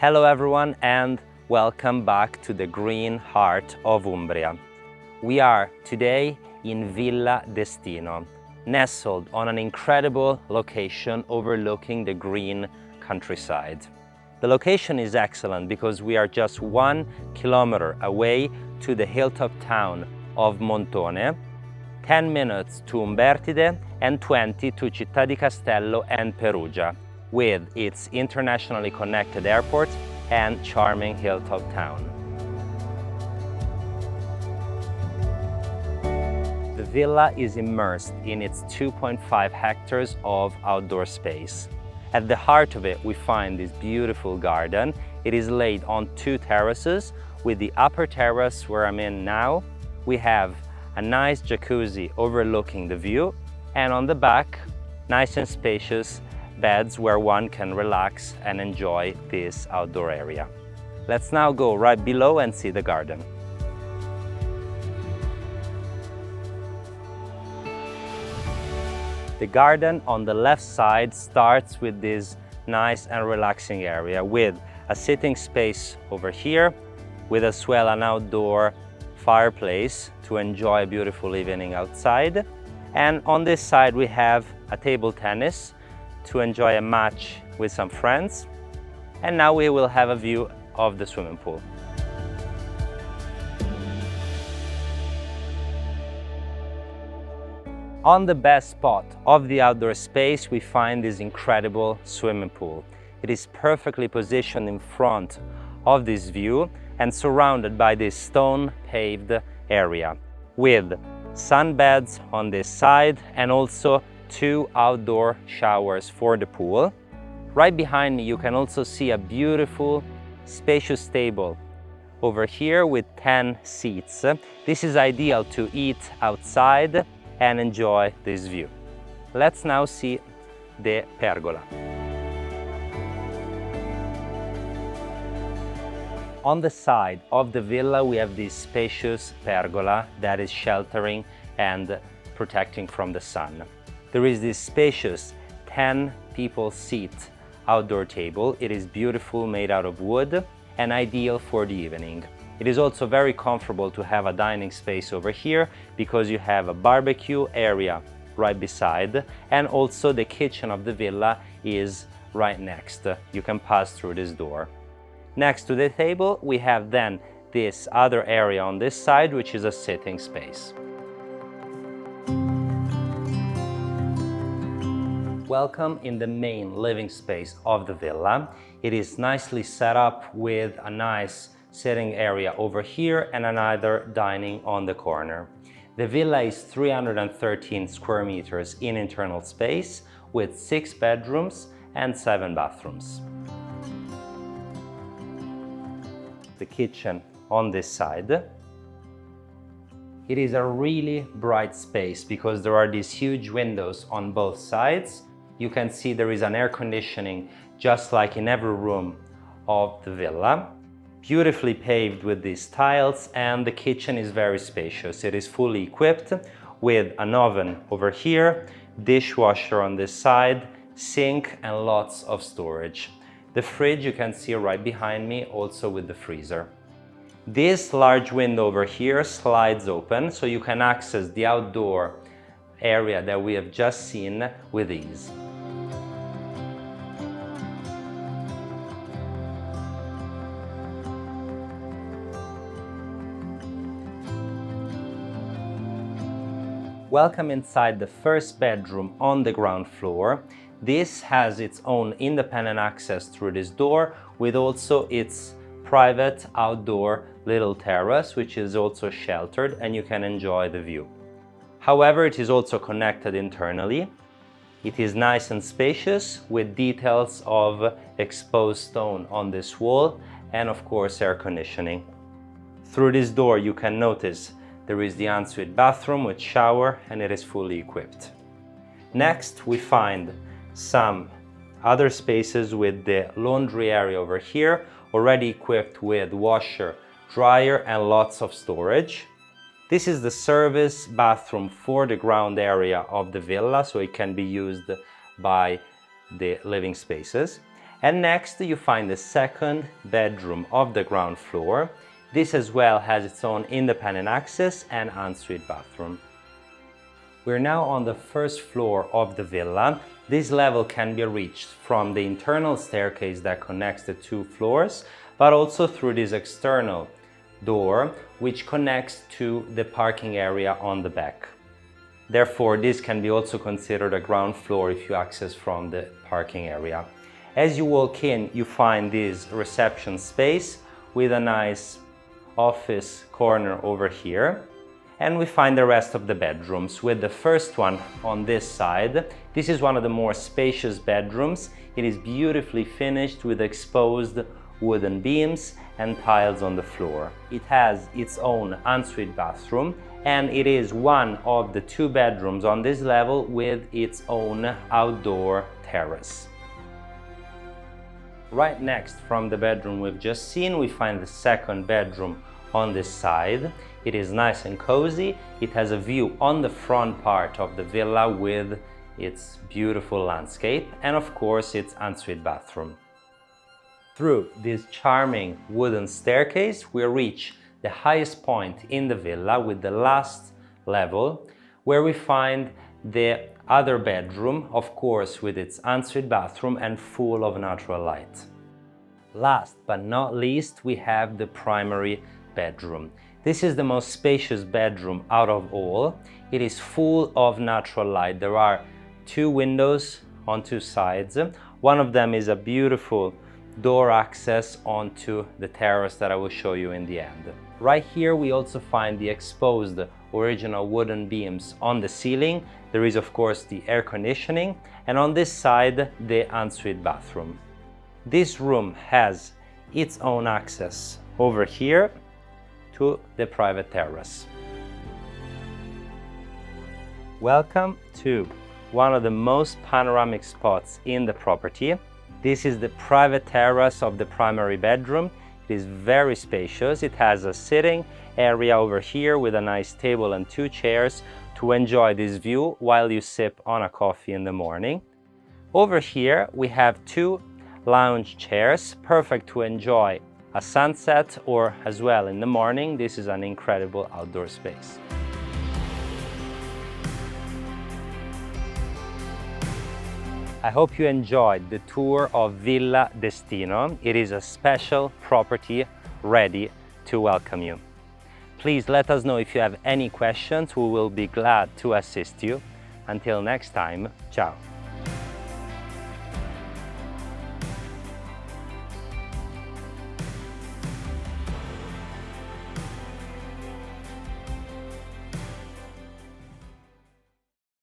Hello everyone and welcome back to the green heart of Umbria. We are today in Villa Destino, nestled on an incredible location overlooking the green countryside. The location is excellent because we are just 1 kilometer away to the hilltop town of Montone, 10 minutes to Umbertide and 20 to Città di Castello and Perugia, with its internationally connected airport and charming hilltop town. The villa is immersed in its 2.5 hectares of outdoor space. At the heart of it, we find this beautiful garden. It is laid on 2 terraces. With the upper terrace, where I'm in now, we have a nice jacuzzi overlooking the view, and on the back, nice and spacious beds where one can relax and enjoy this outdoor area. Let's now go right below and see the garden. The garden on the left side starts with this nice and relaxing area with a sitting space over here, with as well an outdoor fireplace to enjoy a beautiful evening outside. And on this side we have a table tennis to enjoy a match with some friends. And now we will have a view of the swimming pool. On the best spot of the outdoor space, we find this incredible swimming pool. It is perfectly positioned in front of this view and surrounded by this stone-paved area with sunbeds on this side and also 2 outdoor showers for the pool. Right behind me you can also see a beautiful spacious table over here with 10 seats. This is ideal to eat outside and enjoy this view. Let's now see the pergola. On the side of the villa we have this spacious pergola that is sheltering and protecting from the sun. There is this spacious 10 people seat outdoor table. It is beautiful, made out of wood and ideal for the evening. It is also very comfortable to have a dining space over here because you have a barbecue area right beside, and also the kitchen of the villa is right next. You can pass through this door. Next to the table we have then this other area on this side, which is a sitting space. Welcome in the main living space of the villa. It is nicely set up with a nice sitting area over here and another dining on the corner. The villa is 313 square meters in internal space with 6 bedrooms and 7 bathrooms. The kitchen on this side. It is a really bright space because there are these huge windows on both sides. You can see there is an air conditioning just like in every room of the villa. Beautifully paved with these tiles, and the kitchen is very spacious. It is fully equipped with an oven over here, dishwasher on this side, sink and lots of storage. The fridge you can see right behind me, also with the freezer. This large window over here slides open so you can access the outdoor area that we have just seen with ease. Welcome inside the first bedroom on the ground floor. This has its own independent access through this door, with also its private outdoor little terrace, which is also sheltered and you can enjoy the view. However, it is also connected internally. It is nice and spacious with details of exposed stone on this wall and of course air conditioning. Through this door you can notice there is the ensuite bathroom with shower and it is fully equipped. Next we find some other spaces with the laundry area over here, already equipped with washer, dryer and lots of storage. This is the service bathroom for the ground area of the villa, so it can be used by the living spaces. And next you find the second bedroom of the ground floor. This as well has its own independent access and ensuite bathroom. We're now on the first floor of the villa. This level can be reached from the internal staircase that connects the two floors, but also through this external door which connects to the parking area on the back. Therefore, this can be also considered a ground floor if you access from the parking area. As you walk in, you find this reception space with a nice office corner over here. And we find the rest of the bedrooms, with the first one on this side. This is one of the more spacious bedrooms. It is beautifully finished with exposed wooden beams and tiles on the floor. It has its own ensuite bathroom, and it is one of the two bedrooms on this level with its own outdoor terrace. Right next from the bedroom we've just seen, we find the second bedroom on this side. It is nice and cozy. It has a view on the front part of the villa with its beautiful landscape and of course its ensuite bathroom. Through this charming wooden staircase, we reach the highest point in the villa with the last level, where we find the other bedroom, of course with its ensuite bathroom and full of natural light. Last but not least, we have the primary bedroom. This is the most spacious bedroom out of all. It is full of natural light. There are two windows on two sides. One of them is a beautiful door access onto the terrace that I will show you in the end. Right here we also find the exposed original wooden beams on the ceiling. There is of course the air conditioning, and on this side the ensuite bathroom. This room has its own access over here to the private terrace. Welcome to one of the most panoramic spots in the property. This is the private terrace of the primary bedroom. It is very spacious. It has a sitting area over here with a nice table and two chairs to enjoy this view while you sip on a coffee in the morning. Over here we have two lounge chairs, perfect to enjoy a sunset or as well in the morning. This is an incredible outdoor space. I hope you enjoyed the tour of Villa Destino. It is a special property ready to welcome you. Please let us know if you have any questions. We will be glad to assist you. Until next time, ciao.